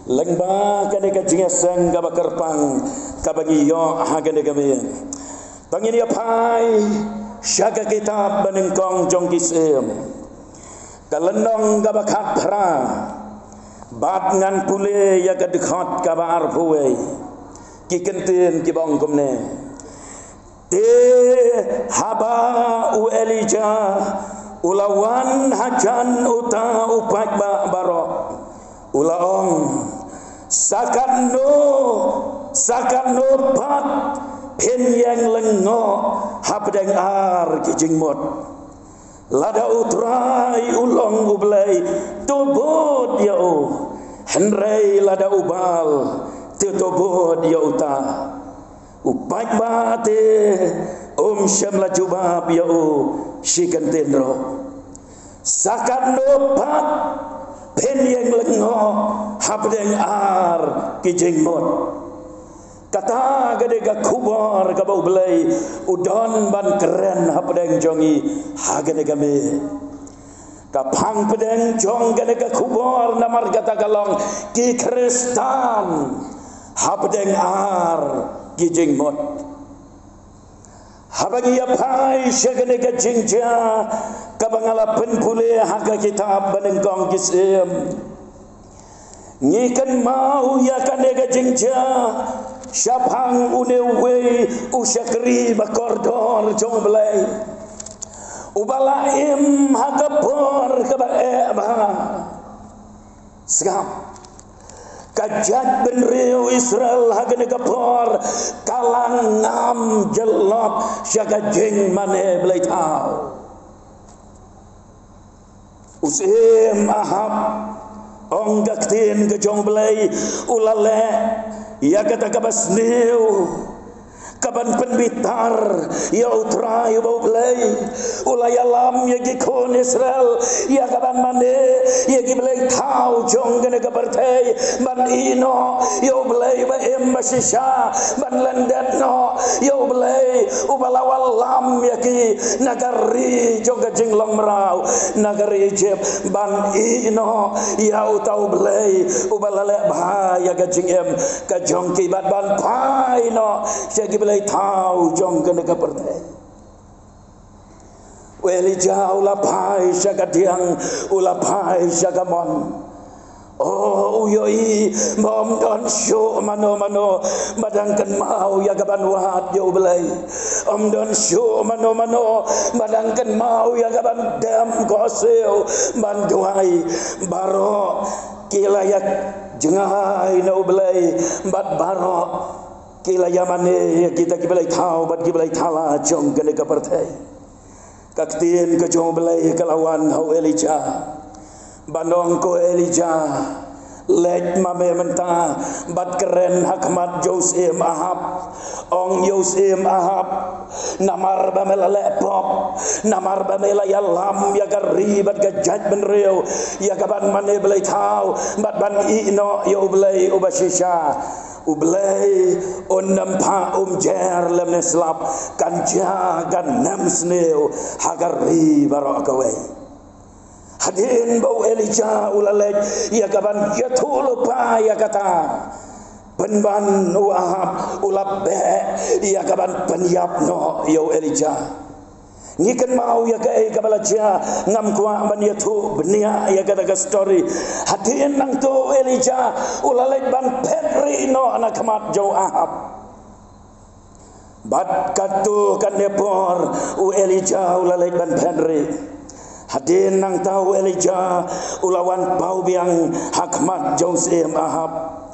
lengba kane ka jinga sang ka bakarpang ka bagi yo ha kane ka me tangini apai syaga kitab benengkong jong kisem kalenong ka bakat pra bat ngan pule ya ka dekat ka bar puwe ki kentin ki bong komne te haba u Elijah ulawan hajan uta upat ba barok ulaong sakano pat pen yang lengo habdeng ar kijing mot lada utrai ulong ublay tobod ya o henrei lada ubal tobod ya uta upat bate syamla jubab ya o shikantenro sakano pat pen yang lengo habdeng ar kijing mot kata gede ga kubar ga bau belai udon ban keren habdeng jongi hagene game kapang pedeng jong gede ga kubar namar kata galong ki kristan habdeng ar kijing mot habagi apai syagene ga jingja kabangala penpule haga kitab benengkong kisem ngikan mau ya kanega jingja syabhang unewe usyakri bakordor jong belai ubalaim haga por kabaeba segam kajat benreu Israel hagene kapor kalang ngam jelop syaga jeng mane belai tau usim ahab ong gaktin ke jong belai ulale ya kata kabas neu kaban penbitar ya utrai bau belai ulayalam ya gikon Israel ya kaban mane ya giblai tau jong gene kabartai ban ino ya belai ba masisha ban landat no ya belai ubalawal lam ya ki nagari jong gajing long merau nagari Egypt ban ino ya utau belai ubalale ba ya gajing ka jong kibat ban pai no ya giblai tau jong kena kapertai Elijah ulapai syagadiang ulapai syagamon oh uyoi bom don syu mano badangkan mau ya gaban wat yo belai don syu mano badangkan mau ya gaban dam goseu banduai baro kilayak jengai no belai bad baro kila yamane kita kibelai thau bat kibelai thala jong kene kapertai kaktin ke jong belai kalawan hau Elijah bandong ko Elijah lek mame menta bat keren hakmat Josim Ahab ong Josim Ahab namar bamela lepop namar bamela yalam ya gari bat gajat benreu ya gaban mane belai thau bat ban ino yo belai ubashisha ublay onam pa jer lemne slap kanja gan nam sneu hagari barakawe hadin bau Elijah ulalej ya kaban yatul pa ya kata penban Ahab ulabbe ya kaban penyap no yo Elijah ngikan mau ya kai kabalaja ngam kwa ban yatu benia ya kata ka story hatin nang tu Elijah ulalai ban petri no anak mat jau Ahab bat katu kan nepor u Elijah ulalai ban petri hatin nang tahu Elijah ulawan pau biang hakmat Josim Ahab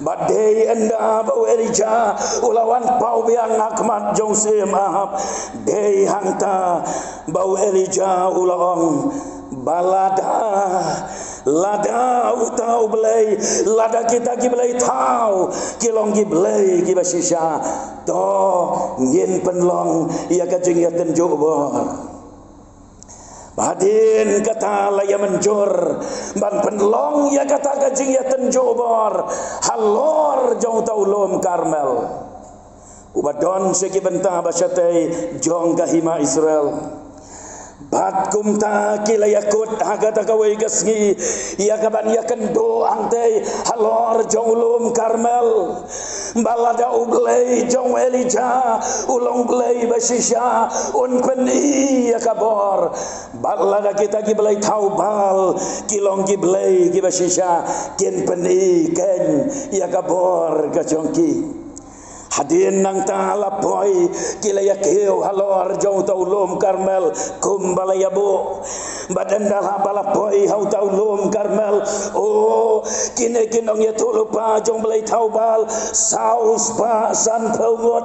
badai anda bau Elijah ulawan pau biang hakmat Josim Ahab dei hangta bau Elijah ulawang balada lada utau belai lada kita ki belai tau kilong ki belai ki basisha to ngin penlong ia kajing ya tenjobor badin kata laya menjur ban penlong ya kata kajing ya tenjobor halor jauh taulum Karmel ubadon seki bentah basyatai jong kahima Israel bat kumta kila yakut hagata kawai gasngi ya kaban ya kendo angtei halor jong ulum Karmel balada ublay jong Elijah ulong blay basisya un peni yakabor balada kita giblay taubal kilong giblay gibasisya kin peni ken yakabor gajongki hadin nang ta'ala boy kilaya keu halor jauh taulum Karmel kumbalaya bu badan dah bala boy hau taulum Karmel oh kine kinong ya tulupa jong belai taubal saus pa san pelngot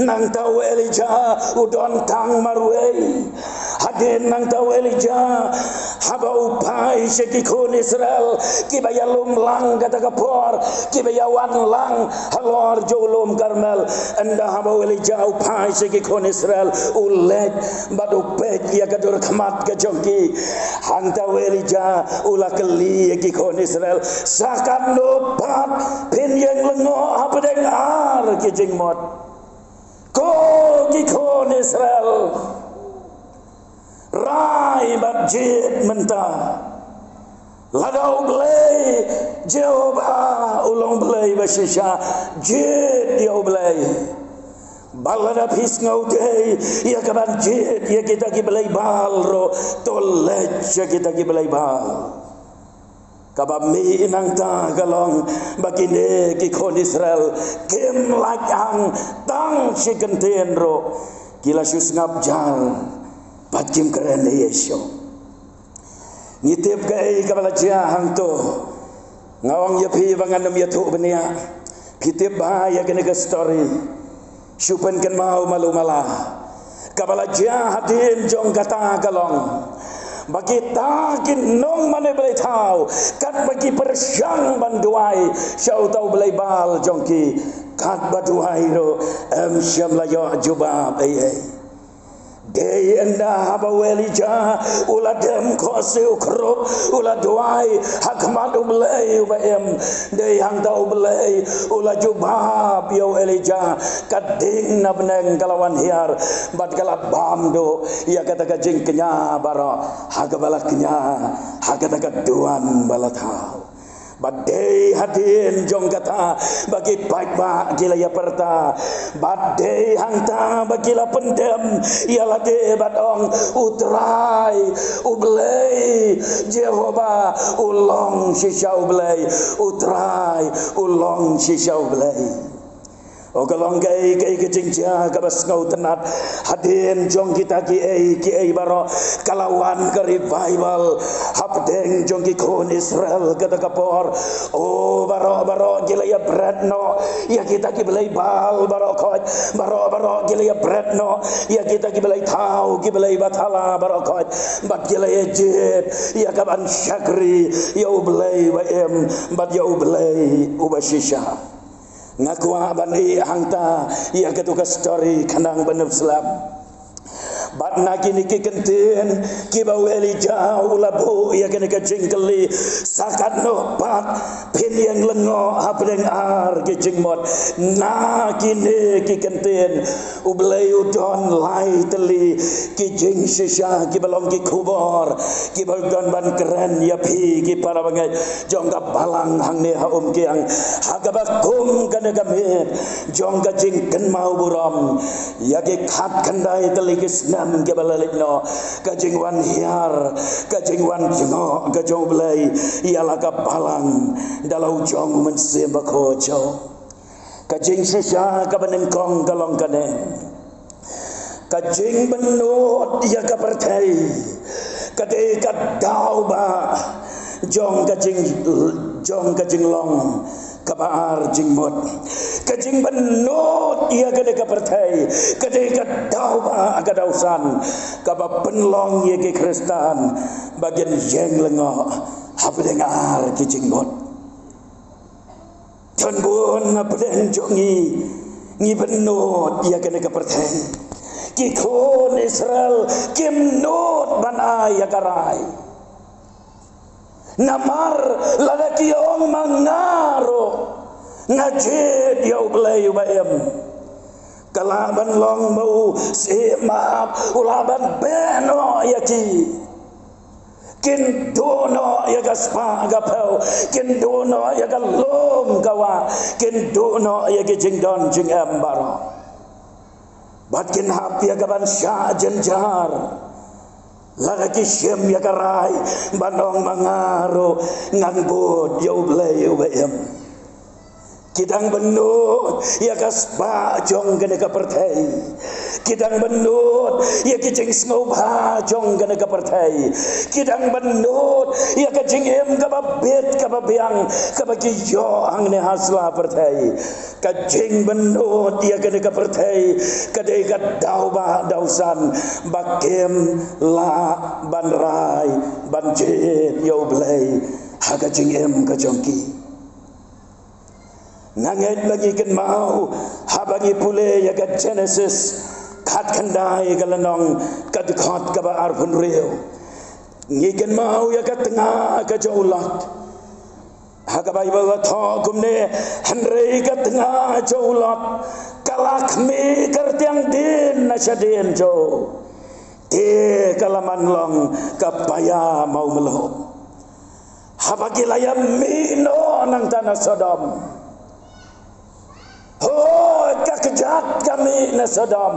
nang tau Elijah udon tang marwei hadin nang tau Elijah haba upai sekikun Israel kibaya lumlang kata kapor kibaya wanlang halor jolum Karmel anda haba Elijah upai sekikun Israel ulet badu pek ya kadur kemat kejongki hang tau Elijah ulah keli sekikun Israel sakan lupat pin yang lengo apa dengar kijing mot ko gikon Israel rai bajit mentah ladau belai Jehovah ulong belai basisya jit dia belai balada pis ngautai ya kaban jit ya kita ki belai bal ro tolej ya kita ki belai bal kabami inang ta galong bakinde ki kon Israel kem lakang tang sikenten ro kila sus ngap jar patkim keren Yesu ngitip kai kabala jia hang to ngawang yapi banganam yatu benia kitip bahaya kene ke story supen ken mau malu malah kabala jia hadin jong kata galong bagi takin nong mana boleh tahu kat bagi persyang banduai syau tahu boleh bal jongki kat baduai ro syam layo jubab Day anda haba Elijah ula dem kose ukro ula duai hakmat ublay ubaem day hang tau ublay ula jubab yo Elijah kading na beneng kalawan hiar bat kala bamdo ya kata kajing kenya bara hagabala kenya hagata kaduan balatau badai hadin jong kata bagi baik-baik gila ya perta badai hangta bagi la pendem ialah de badong utrai ublay Jehovah ulong sisa ublay utrai ulong sisa ublay o kalong gai kejingja kabas ngau tenat hadin jong kita ki baro kalawan ke revival hapdeng jong ki kon Israel kata kapor o baro gila ya bretno ya kita ki belai bal baro kot baro gila ya bretno ya kita ki belai tau ki belai batala baro kot bat gila ya jid ya kaban syakri ya ublay wa em bat ya ublay ubashisha ngakwa bani hangta ya ketuka story kandang benep selam bat naki niki kenten kibau Elijah ulabu ya kene kejingkeli sakat no pat pin yang lengo hapdeng ar kejingmot naki niki kenten ublay udon lai teli kijing sisa kibalong ki kubor kibal don ban keren ya pi ki para bangai jongga balang hang ne haum ki ang hagabakum kana gamit jongga jingken mau buram ya ki khat kandai teli kisna kebalalino kajing wan hiar kajing wan jengo kajong belai ialah kapalang dalau jong mensembah kojo kajing sisa kabanengkong kalong kane kajing benut ia kapertai kade kadau ba jong kajing long kabar jingmot kajing benut ia kade kapertai kade kadau ba agadausan kaba penlong ye ke Kristen bagian jeng lengo hapdengar ki jingmot ton bun hapden jongi ngi benut ia kade kapertai ki kon Israel kim not ban ay karai namar lalaki ong mangaro ngajid ya ublay ubaem kalaban long mau si maaf ulaban beno yaki kin dono ya gaspa agapau kin dono ya galom gawa kin dono ya jing don jing embaro bat kin hap ya gaban sya jenjar lagi syem ya karai banong mangaro ngangbod ya ublay ubayam kidang benut ya gaspa jong gana kapertai kidang benut ya kijing snobha jong gana kapertai kidang benut ya kijing em kababet kababiang kabagiyo ang ne hasla pertai kijing benut ya gana kapertai kadai kadau ba dausan bakem la banrai banjit ya ublay ha kijing em kajongki nanget bagi ken mau habagi pule ya kat Genesis kat kandai kalanong kat khat ka ba arpun reo ngiken mau ya kat tengah ka jaulat hagabai ba tho kumne hanrei ka tengah jaulat kalak me kertiang din na syadin jo te kalaman long kapaya mau melo habagi layam mino nang tanah Sodom. Oh, kakejat kami na Sodom.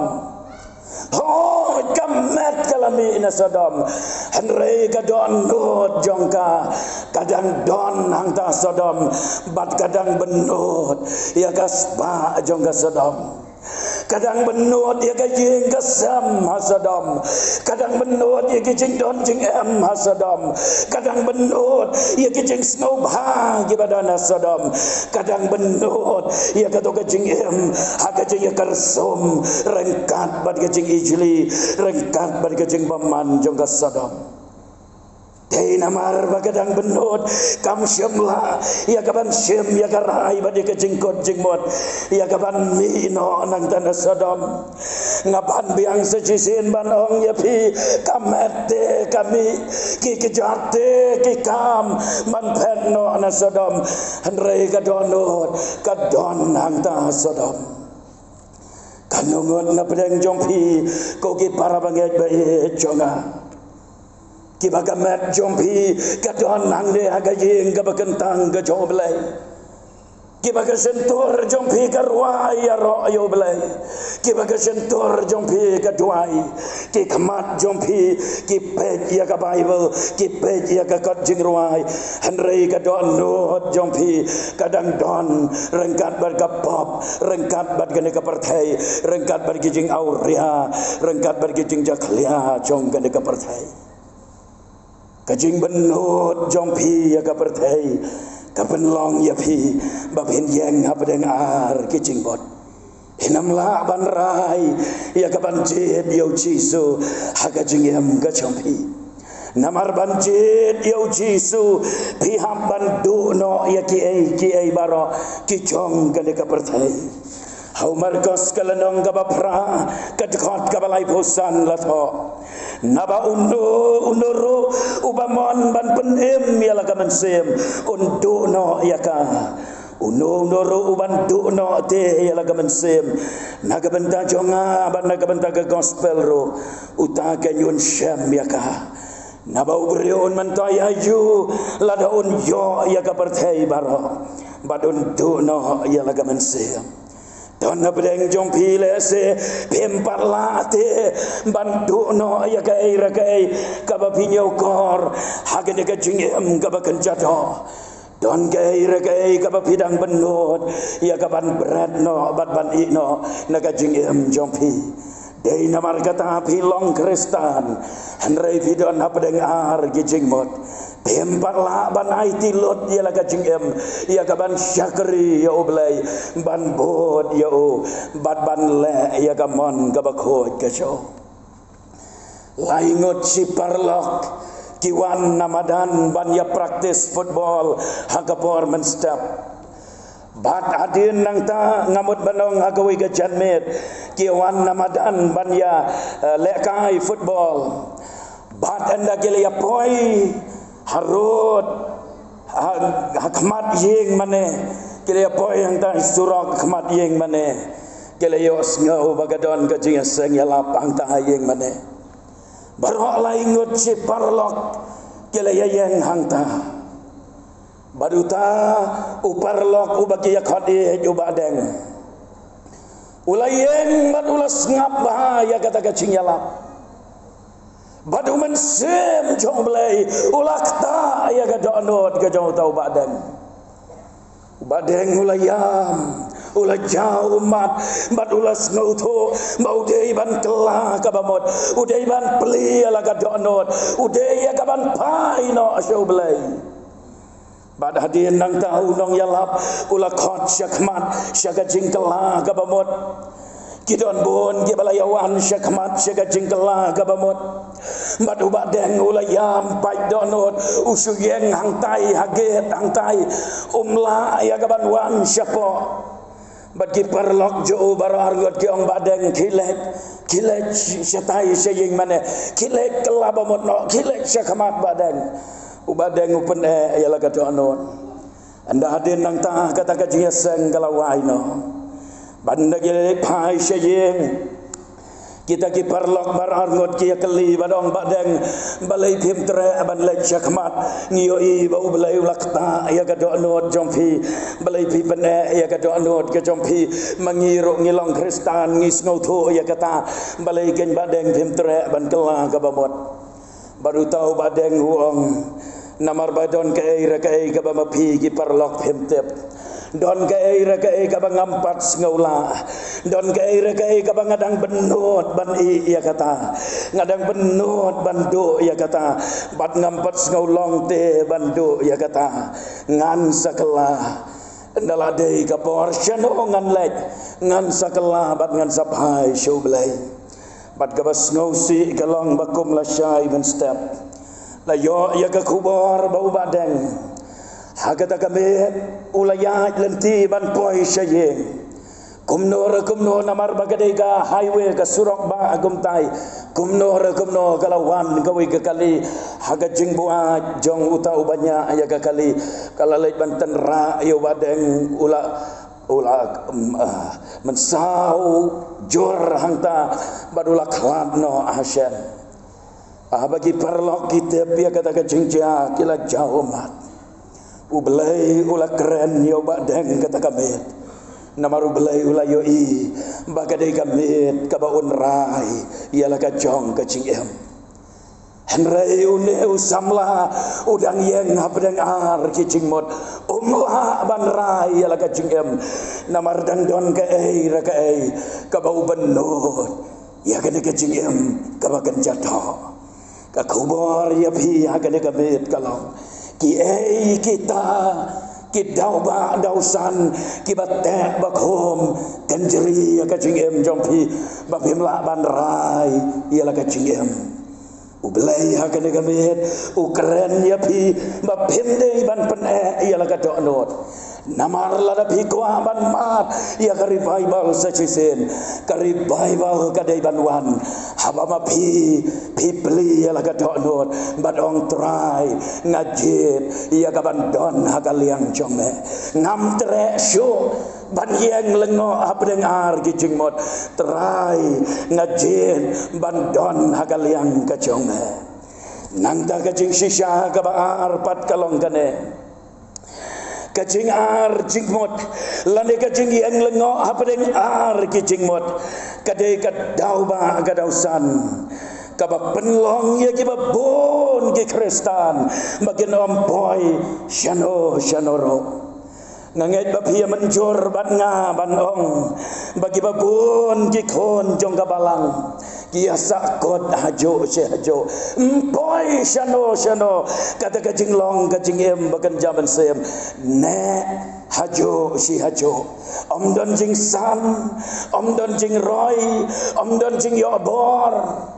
Oh, kamet kami na Sodom. Henry kadon nut jongka kadang don hangta Sodom, bat kadang benut ya kasba jongka Sodom. Kadang benut ya kajing kesam Sodom, kadang benut ya kajing don jing em Sodom, kadang benut ya kajing snobha gibadana Sodom, kadang benut ya kato kajing em ha kajing ya karsum rengkat bad kajing ijli rengkat bad kajing paman jongka Sodom. Dei namar bagadang benut kam syamla ya kaban syam ya karai badi kejingkot jingmot ya kaban mino nang tanah Sodom ngaban biang sejisin banong ya pi kamete kami ki kejate ki kam man penno na Sodom henrei kadonot kadon nang tanah Sodom kanungot na pedang jompi ko ki para banget bae jonga kibagamat jompi kadon nang de agajing kabakentang gajoblay kibagasentor jompi karwai ro ayo blay kibagasentor jompi kadwai ki khamat jompi ki pej ya ka Bible ki pej ya ka jing ruai henrei kadon not jompi kadang don rengkat bar kapop rengkat bar gane ka partai rengkat bar kijing auria rengkat bar kijing jaklia jong gane ka partai kajing benut jompi ya kapertai kapenlong ya pi babin yang hapadeng ar kicing bot hinamla banrai ya kabanjit yo jisu hakajing yam kajompi namar banjit yo jisu piham bandu no ya ki ai baro kicong gane kapertai hau markos kalanong kabapra kadkot kabalay pusan lato naba unuru ubamon ban penem yala kamansem undo no yaka unuru uban do no te yala kamansem nagabenta jonga ban nagabenta ke gospel ro utaka yun syam yaka naba ugrion mantay ayu ladaun yo yaka perthai baro badun do no yala kamansem don na bedeng jompi lese pempat late bantu no ya kai rakai kabapinyo kor hagene ka jingem kabakan jado don kai rakai kabapidang benut ya kaban berat no bat ban ino naga jingem jompi dei namar kata pilong kristan henrei pidon hapedeng ar gijingmot pempat la ban aiti lot ya laga jingem ya kaban syakri ya oblay ban bod ya o bat ban le ya kamon kabakot kaso laingot si parlok kiwan namadan ban ya praktis football hakapor menstep bat adin nang ta ngamut banong hagawi gajanmet kiwan namadan ban ya lekai football bat anda kile ya poi harut hakmat yeng mane kile poy yang ta surak hakmat yeng mane kile yos ngau bagadon kajing seng ya lapang ta yeng mane baro laingut si parlok yang hangta baduta uparlok ubagi yakhadi ubadeng ulayeng bad ulas ngap bahaya kata kacing yalap badu mensem jong belai ulakta ya kata anot ke jong tau badeng ulayam ulah jauh umat bat ulas ngauto bau deiban kelah kabamot udeiban peli ala kadonot udei kaban pai no asau belai bad hadin nang tahu nong yalap ulah khot syakmat syaga jingkelah kabamot kidon bon ge balayawan syakmat syaga jingkelah kabamot bat ubadeng ulayam pai donot usuyeng hangtai haget hangtai umla ya kaban wan syapo bagi perlok jo barar ngot kiong badeng kilet syatai saying mana kilet kelabamot no kilet syakamat badeng ubadeng upen yala kata anon anda hadir nang tah kata kajing seng galawai no banda gile pai saying kita ki perlok barar ngot kia keli badong badeng balai pim tere aban lek syakmat ngiyoi bau balai ulakta ya kado anot jompi balai pi pene ya kado anot ke jompi mangiro ngilong kristan ngis ngauto ya kata balai ken badeng pim tere aban kelah kabamot baru tahu badeng huong namar badon ke air kabamapi ki perlok pim tep don ke air kabang ampat ngaula don ke air kabang ngadang benut ban iya kata ngadang benut bandu iya kata bat ngampat ngaulong te bandu iya kata ngan sakelah ndaladei ka porsyano ngan lek ngan sakelah bat ngan sapai show belai bat kabas ngausi kalong bakum la syai ben step la yo ya ka kubor bau badeng hakata kami ulayat lenti ban poi syayeng kumno namar bagadai ka highway ka surok ba agum tai kumno kalawan gawi ka kali haga jingbuat jong uta ubanya aya ka kali kalalai banten ra yo badeng ula mensau jor hangta badula kladno ahsyan bagi perlok kita pia kata ka jingja kila jauh mat ubelai ulah keren yo badeng kata kami namaru belai ulah yoi bagadai kami kabaun rai ialah kajong kacing em henrai une usamla udang yeng habdeng ar kicing mod umla ban rai ialah kacing em namar dang don ke kabau benut ya kene kacing em kabakan jatuh kakubor ya pi hakane kami kalau kita kidau ba dausan kibatek bakhom kanjeri ya kacing em jompi babim la ban rai ialah kacing em ublai hakane gamit ukren ya pi babim dei ban pene ialah kadonot namar lada pi kwa ban mat ya karibai bal sacisen karibai bal kadai banwan habama pi beli ialah kadonot badong trai ngajit ia kaban don hakaliang jome ngam tre syu ban yeng lengo habdeng ar kijing mot trai ngajit ban don hakaliang kajome nangda kajing sisha kabar pat kalong kane kacing ar jingmot lane kacing yang lengo habdeng ar kijing mot kadai kadau ba gadausan kaba penlong ya kiba bon ki kristan bagin ompoi shanoro nganget bapi menjor ban nga ban ong bagi babon ki kon jong kabalang kia sakot hajo empoi shano kata kacing long kacing em bakan jaman sem ne hajo om don jing san om don jing roy om don jing yo bor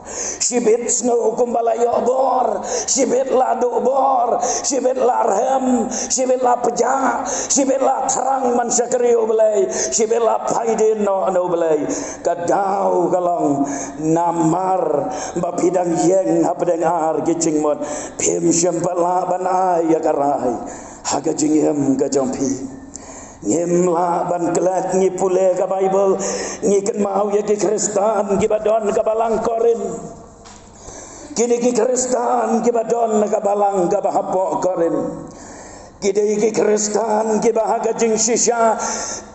sibit snow kumbala yo bor sibit la do bor sibit la rem sibit la peja sibit la terang man sakrio belai sibit la paidin no belai kadau kalong namar bapidang yeng habdeng ar kicing mot pim syempala banai ya karai haga jingem gajompi ngimla ban kelat ngipule ka Bible ngiken mau ya ki Kristen ki badon ka balang korin Kini ki Kristan ki badon ka balang ka bahapok korin. Kini ki Kristan ki bahaga jing shisha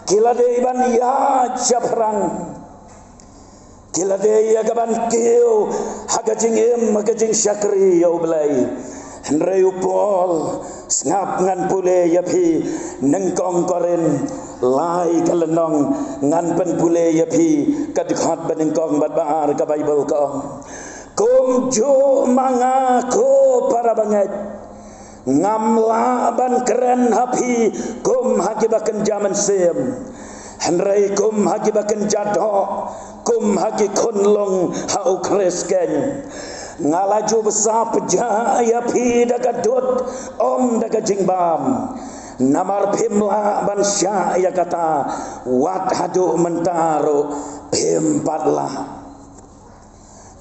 kila de ban ya chaprang. Kila de ya gaban kiu haga jing im haga jing syakri ya ublay. Henry upol ngap ngan pule yapi nengkong korin lai kalenong ngan pen pule yapi kadikhat benengkong bat baar ka Bible ko kum jo manga ko para banget ngamla ban keren hapi kum hakibaken jaman sem Henry kum hakibaken jadok kum haki kunlong hau kresken ngalaju besar pejaya pi dagadut om dagajing bam namar pimla ban syaya kata wat hadu mentaro pimpatlah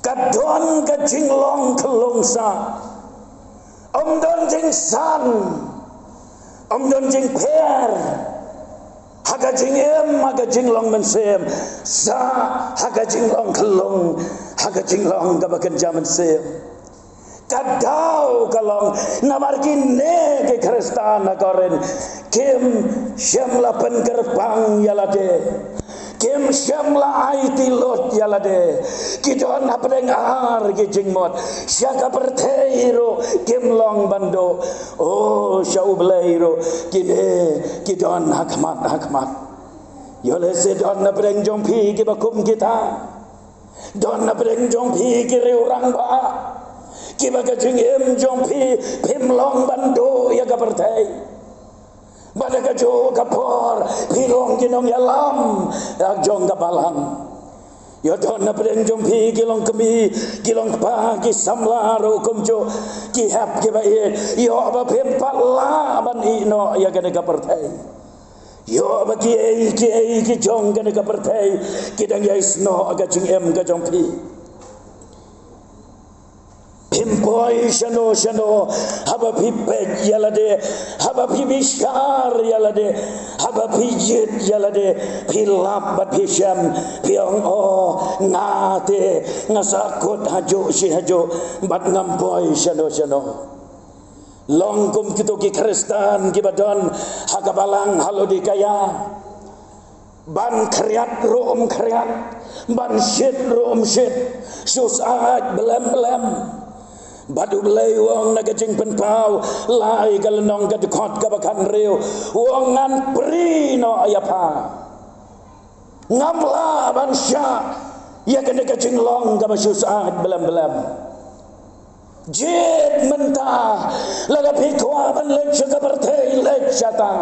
kadon gajing long kelongsa om don jing san om don jing per haga jing em haga jing long mensem sa haga jing long kelong haga jing long gabakan jaman sem kadau kalong namar kine ke Kristan koren kim syamla pengerpang yalade kim syamla aiti lot yalade kidon apdengar ke jingmot syaka perteiro kim long bando oh syaublero kide kidon hakmat yole se don apdeng jompi ke bakum kita don apdeng jompi ke orang ba kibaga jingem jompi pimlong bando ya kapertai badaga jo kapor pilong kinong yalam agjong kabalang ya don apdeng jompi kilong kemi kilong pagi samlaro kumjo kihap kibai yo ba pimpat la ban ino ya gane kapertai yo ba ki jong gane kapertai kidang ya isno aga jingem ga jompi Pimpoi shano haba pipet yalade haba pibishar yalade haba pijit yalade pilap bat pisham piong o ngate ngasakut hajo si hajo bat ngampoi shano longkum kitu ki Kristan ki badon hagabalang halo dikaya ban kriat rum kriat ban shit rum shit susah belem badu belai wong nagajing penpau lai kalenong kadekot kabakan reu wong ngan prino ayapa ngamla bansya ya kene kajing long kabasusat belam jid mentah laga pikwa ban lecce kabartei leccata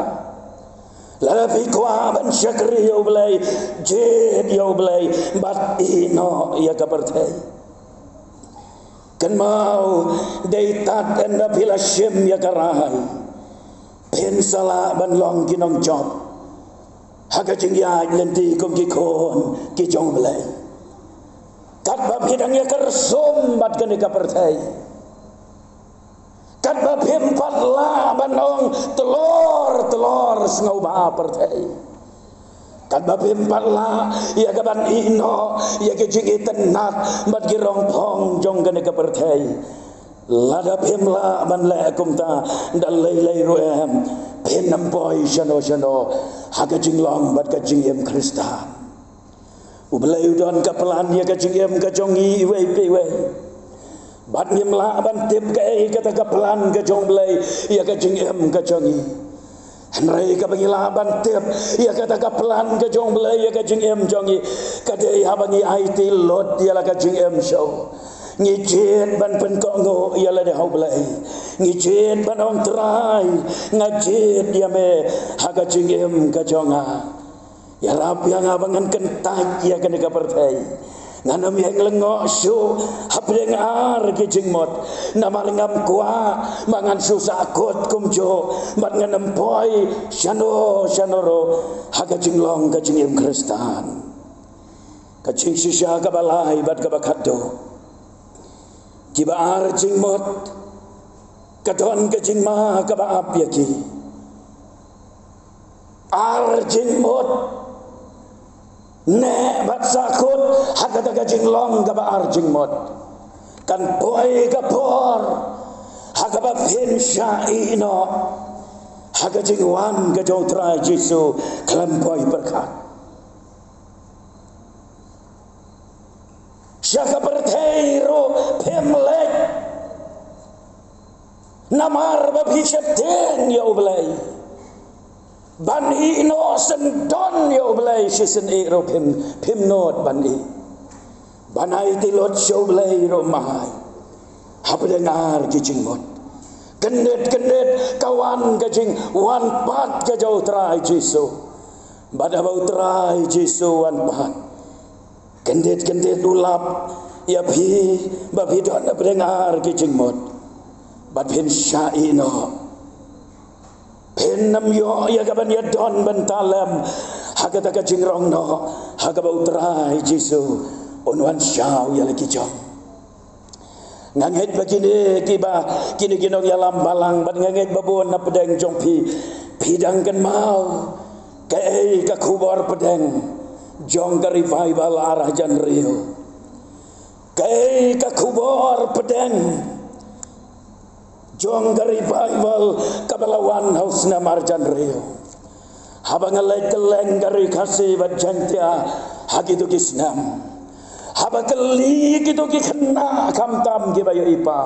laga pikwa ban syakri ya belai jid ya belai bat ino ya kabartei kan mau deitat enda pila syem ya karai pensala ban long kinong job haga jingya lenti kum ki kon ki jong belai kat ba bidang ya kersum bat kan ka pertai kat ba pempat la ban long telor sengau ba pertai kat ba pempat la ya gaban ino ya ke jingi tenak bat girong pong jong kan ka pertai lada pemla ban la kumta dal lei roem penam boy shano haga jinglong bat ka jingem Krista ublai udon ka pelan ya ka jingem ka jongi we bat nimla ban tip ka kata ka pelan ka jong blai ya ka jingem ka jongi Henry ka bangilaban tip ya kata ka pelan ka jong belai ya ka jingem jongi kadai habangi IT lot ya la ka jingem show ngijin ban pen ko ngo ya la de hau belai ngijin ban ong trai ngajit ya me ha ka jingem ka jonga ya rap yang abangan kentaj ya ka pertai nganam yang lengok su hapdeng ar ke jingmot namar ngam kwa mangan susah kot kumjo mat nganam poi shanoro haga jinglong ka jingim Kristan ka jing sisya ka balai bat ka bakado kiba ar jingmot kadon ka jingma ka baap yaki ar jingmot ne bat sakut haga daga jinglong gaba arjing mot kan boy kapor hagaba pin syai no haga jingwan ga jong trai Jesu kalam boy berkat syaka berthei ro pemlek namar babi syapten ya ublay ban i no sen don ya ublay sisen e ro pem not ban i banai tilot ya ublay ro mahai habdengar kijing mot kendet kawan kajing wan pat ka jau trai Jesu bada bau trai Jesu wan pat kendet ulap ya pi babi don habdengar kijing mot bad pin syai no pin nam yo ya gaban ya don bentalem hagata ka jingrong no hagabau trai Jesu onwan syau ya lagi jong nganget begini kini ginong ya lambalang ban nganget babon na pedeng jong pidang kan mau kei ka kubor pedeng jong ka revival arah jan rio kei ka kubor pedeng jong ka revival kabalawan haus na marjan rio habang alay keleng gari kasih bajantia hagitu kisnam habakali gitu ki kena kamtam ki bayo ipa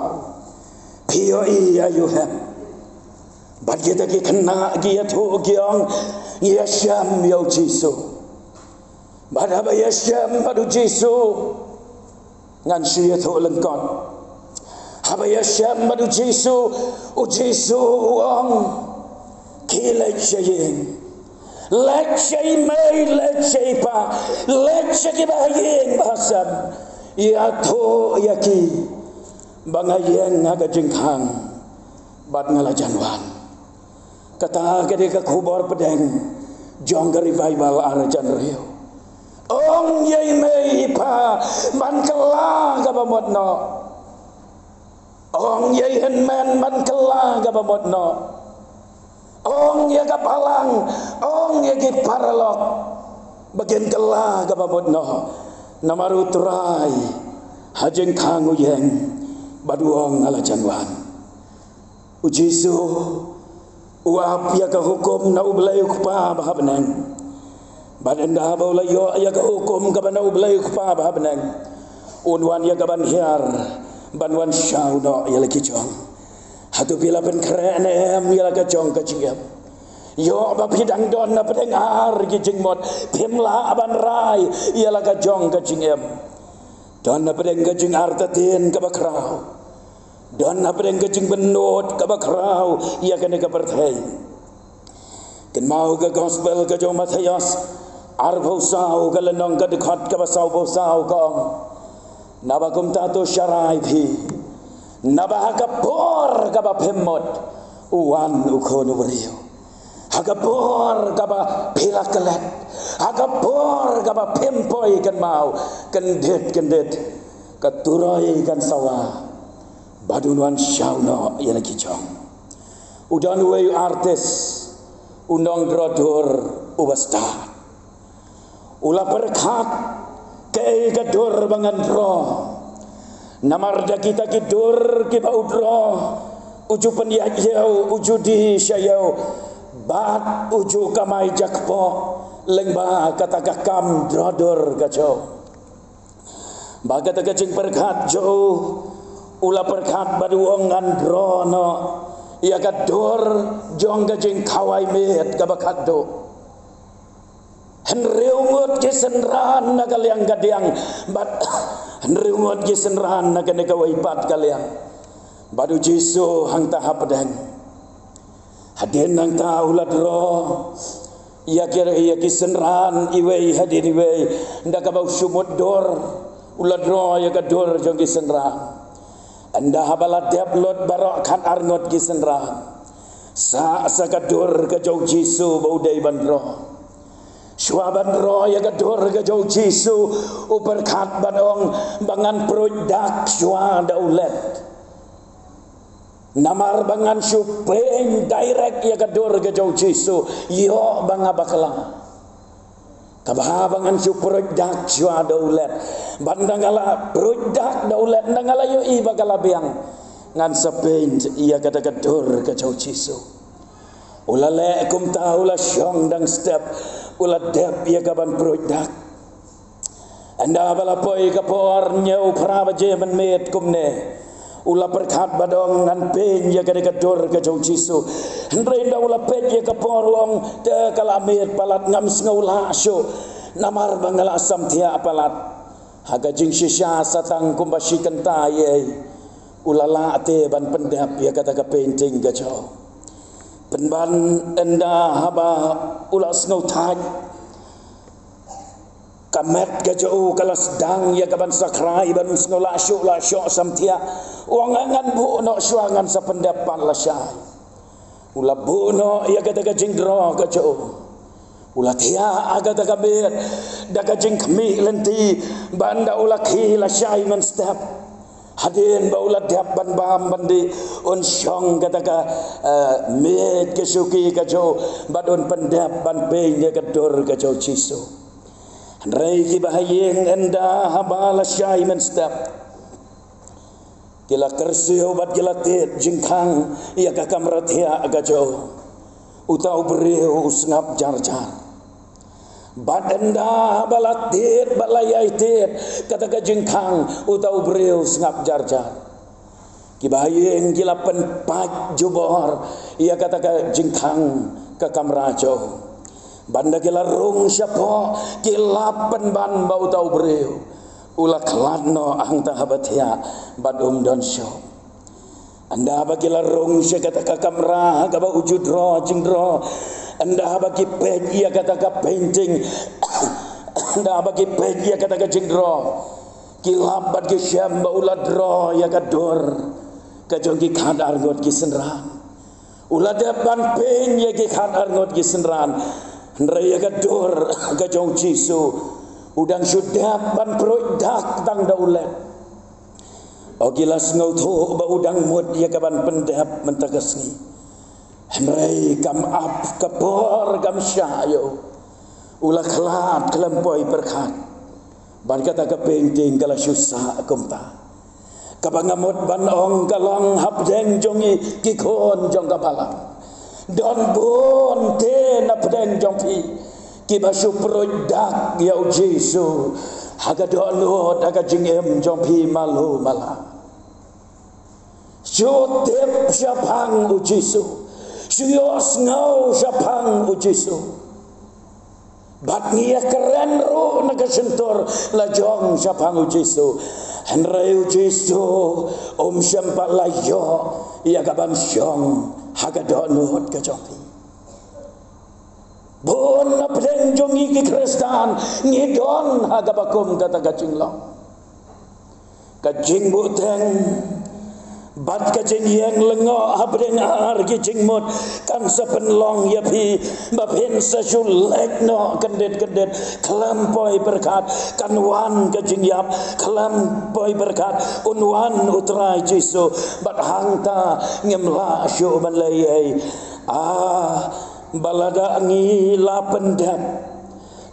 pio iya yuhem bagi kita ki kena ki yatu kiong yasham yau Jesu bada ba yasham badu Jesu ngan si yatu lengkot haba yasham badu Jesu u Jesu uang kilai syaying lek syai mai lek syai pa lek syai bahayin bahasan ya to yaki bangayeng aga jengkang bad ngalajanwan kata gede ka kubor pedeng jong ka revival arajan rio ong yai mai pa man kala ga bamotno ong yai hen man man kala ga bamotno ong ya kapalang ong ya paralok bagian kelah gababot no namaru turai hajeng kangu yeng baduong alajanwan u Jesu uap ya ka hukum na ublay ukpa bahabnang badan dah baulay yo ya ka hukum ka bana ublay ukpa bahabnang unwan ya ka banhiar banwan syau no ya laki chong hatu bila pen keren ya laki chong ka cingap yo ba pidang don na pendengar kijing mot pemla aban rai ya laki chong ka cingap don na pedeng kijing artatin ka bakrau don na pedeng kijing benot ka bakrau ya kene ka perthai ken mau ka gospel ka jong Matias arbau sau ka lenong ka dekat ka basau bosau kong nabakum tato syarai phi nabahagapor ka ba pemot uwan ukono brio hagapor ka ba pilakalet hagapor ka ba pempoy kan mau kendet katuroy kan sawa badunuan syauno ya lagi jong udan we artis undang drodur ubasta ula berkat kei gadur bangan dro namarda kita kidur kiba udro uju pendiajau uju di syayau bat uju kamai jakpo lengba kata kakam drodur kacau baga tagajing berkat jauh ula berkat baduong ngandrono ia gadur jong gajing kawai met kabakado henriungut kisenran nagaliang gadiang bat henriungut kisenran naganega waipat kaliang badu Jesu hang tahap pedang haden nang taulat ro ia kira ia kisenran iwei hadir iwei ndaka bau sumut dor ulat ro ia gadur jong kisenran anda habalat diablot barok kan arngot kisenran sa sakadur ka jong Jesu baudai bandro Swaban ro ya gadur ga jauh Jesu uberkat badong bangan produk swa daulet namar bangan supeng direct ya gadur ga jauh Jesu yo banga bakla kababangan su produk jua daulat bandangala produk daulat nangala yo i bagala biang ngan sepen ia kata kadur ke jauh cisu ulale kum tahu la syong dang step ula dep ia kaban produk anda bala poi kapor nyau praba jemen met kumne ula berkat badong ngan pen ya kada kadur ke jauh cisu hendrenda ula pet ya kapor long te kalamit palat ngam sngaula syo namar bangala asam tia apalat haga jing shisha satang kumbashi kenta ye ulala ate ban pendap ya kata ka painting ga jauh penban enda haba ula snau thaj kamet gajau kala sedang ya kaban sakrai ban snola syuk la syuk samtia wangangan bu no syuangan sa pendapan la syai ula bu no ya kata gajing dro gajau ula tia aga daga bet daga jing kami lenti banda ula ki la syai man step hadin ba ula diap ban bam bandi on syong kata ka met kesuki gajau badon pendap ban pe ya gadur gajau cisu Reiki bahayeng enda habala syai men step kila kersi obat gelatit jingkang ia kakam ratia agajo utau beriu sengap jar-jar bad enda balatit balayai tit kata ka jingkang utau beriu sengap jar-jar kibahayeng gila penpat jubor ia kata ka jingkang kakam rajo banda kila rung syapo kila penban bau tau beriu ula kelano ang tahabatia badum don syo anda bakila rung syakata kakamra kaba ujudro jingdro anda baki pej ia kata ka painting anda baki pej ia kata ka jingdro kila bad ki syam bau ladro ia kadur kajongki kadar ngot ki senran ula depan pen ia ki kadar ngot ki senran Raya gadur gajong cisu udang sudah ban produk tang daulat ogilas ngau tu ba udang mud ya kaban pendap mentagasni rai kam ap kapor kam syayo ulah kelat kelempoi berkat ban kata ka penting kala susah kumta kabangamot ban ong kalong habdeng jongi kikon jong kabalang don bon te na pedeng jongpi kibasu produk ya Jesu haga dono daga jingem jongpi malu mala syutep syapang Jesu syos ngau syapang Jesu bat ngia keren ro naga sentor la jong syapang Jesu henrei Jesu syampa la yo ya kaban syong haga donut ke jopi bon na pedeng jongi ki Kristan ngidon haga bakum kata gacing long gacing buteng bat gacing yang lengo habdeng ar gacing mut kan sepenlong yapi bapin sasulek no kendet kelampoi berkat kan wan gacing yap kelampoi berkat unwan utrai Jesu bat hangta ngemla syu balai balada ngila pendap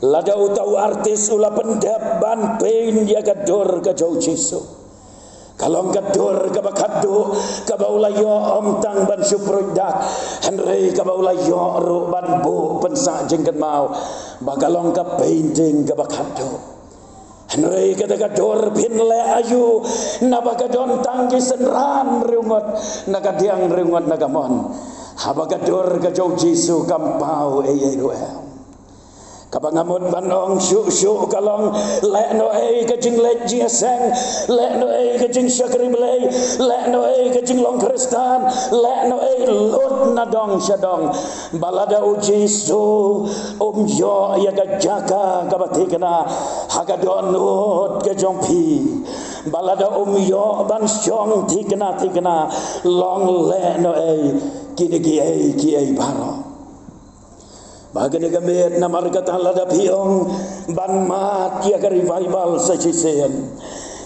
lada utau artis ula pendap ban pen ya gadur ka jauh Jesu kalau gadur ka bakado ka baula yo omtang ban suprodak henrei ka baula yo ro ban bu pensa jengken mau bagalong ka painting ka bakado henrei ka gadur pin le ayu na bagadon tangki senran riungot nagadiang riungot nagamon habagadur ka jauh Jesu kampau ruel kabangamon banong syuk kalong le no ka jing le jiaseng le no ka jing syakri belai le no ka jing long Kristan le no lut nadong syadong balada Jesu yo ya ka jaka ka batikna haga donut ka jongpi balada yo ban syong tikna long le no kini ki baro bagane gamet namar kata lada piong ban mat ya ka revival sa chisen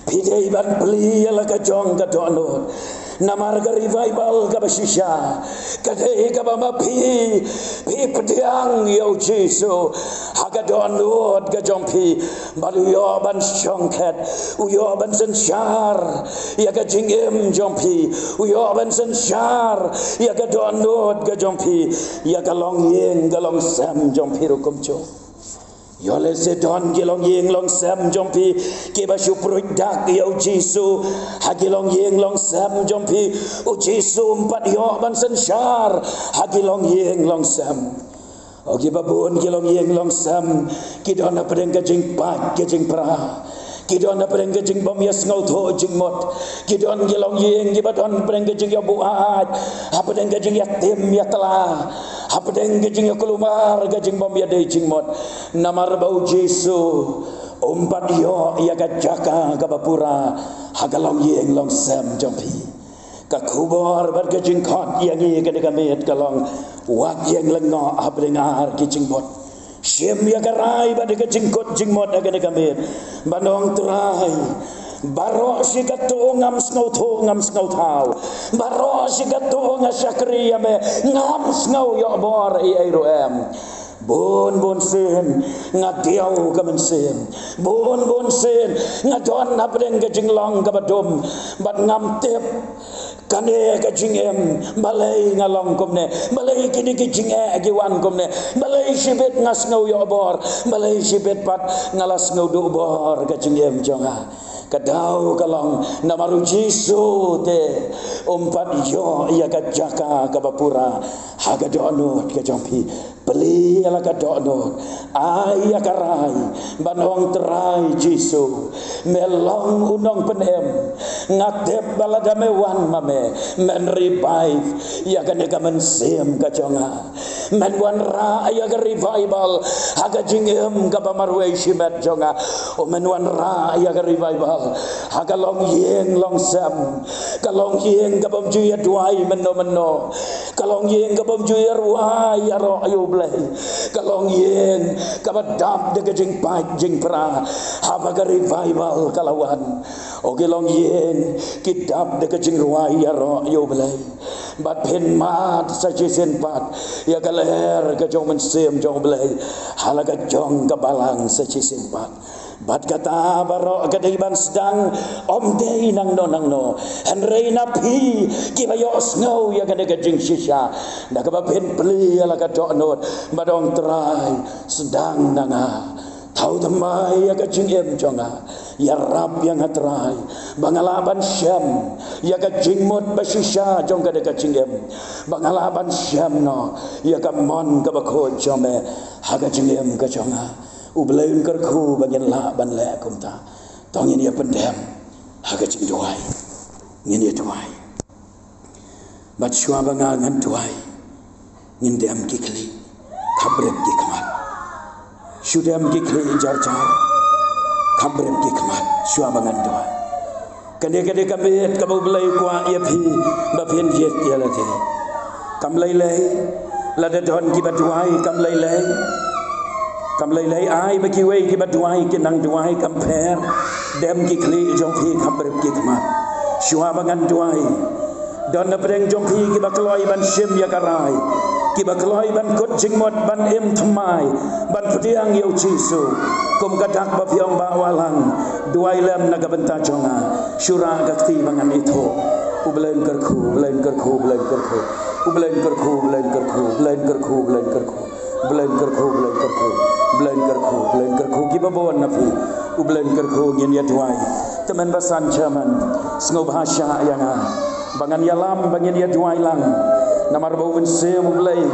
pidei ban pli la ka jong ka donut namar ka revival ka basisya kadai ka bamapi pi pediang yo Jesu hagadon lord ka jompi baluyo ban songket uyo ban sensyar ya ka jingem jompi uyo ban sensyar ya ka don lord ka jompi ya ka long yeng ka long sam jompi rukum cho yo le se don gilong yeng long sam jompi ke ba shu produk yo Jesu hagilong yeng long sam jompi o Jesu empat yo ban sensyar hagilong yeng long sam o ki babun gilong yeng long sam ki don na pedeng ka jing pat ka jing pra Kidon na pereng kejing bom yas ngau tho jing mot kidon gilong yeng gibadon pereng kejing ya buat apa deng kejing ya tim ya telah apa deng kejing ya kelumar kejing bom ya dei jing mot namar bau Jesu umpat yo ya gajaka kabapura hagalong yeng long sam jompi ka kubor bar kejing khot yang ye kadekamet kalong wak yeng lengo apa deng ar kejing mot Siem ya karai pada kejingkot jingmot agak dekamit banong terai baro si gato ngam snow tho ngam snow tau baro si gato ngasakri ame ngam snow yo bor ai roem bon sen ngadiau kamen sen bon sen ngadon apeng kejinglong kabadom bat ngam tep kane kajingem balai ngalong komne balai kini kijinge agiwan komne balai sibet ngas ngau yo bor balai sibet pat ngalas ngau do bor kajingem jonga kadau kalong namaru Jesu te umpat yo ia kajaka kabapura hagadono kajompi beli ala kadono ayah karai banong terai Jesu melong unong penem ngatep baladamewan mame men revive ya kaneka men sem kajonga men wan ra ya ka revival haga jingem ka bamarwe shibat jonga o men wan ra ya ka revival haga long yeng long sam kalong yeng ka bom juya duai meno kalong yeng ka bom juya ruai ya ro ayo kalong yeng kabadam de jing pat jing pra habaga revival kalawan o gelong yeng kidap de jing ruai ya ro yo belai bat pen mat sa jisen pat ya kaler ka jong men sem jong belai halaga jong ka balang sa jisen pat bat kata baro kadai ban sedang om dei nang no henrei na pi ki bayo snow ya kada gajing shisha da ka pen peli ala ka donot badong trai sedang nanga tau tamai ya gajing em jonga ya rab yang hatrai bangalaban syam ya gajing mot bashisha jong kada gajing em bangalaban syam no ya ka mon ka bakho jome ha gajing em ka jonga ubelain kerku bagian la ban le kumta tong ini pendem haga cing doai ngin ya doai bat shua banga ngan doai ngin dem kikli kabrem kikmat shudem kikli jar kabrem kikmat shua banga doai kade kamit kabau belai kwa ya pi ba pin jet ya la te kam lai la da don ki ba doai kam lai kam lai ai ba ki wei ki ba duai ki nang duai compare dem ki kli jong phi kam ber ki kama shua bangan duai don na preng jong phi ki ba kloi ban sim ya karai ki ba kloi ban kot jing mot ban em thmai ban putiang yo Jesu kum kadak ba phiong ba walang duai lem na ga benta jonga shura ga ti bangan itu ublen kerku ublen kerku ublen kerku ublen kerku ublen kerku ublen kerku ublen kerku ublen kerku ublen kerku Belain kerku ki babon nafi ublen kerku ngin ya duai teman basan chaman sngo bahasa yang bangan yalam bangin ya duai lang namar bau men se ublen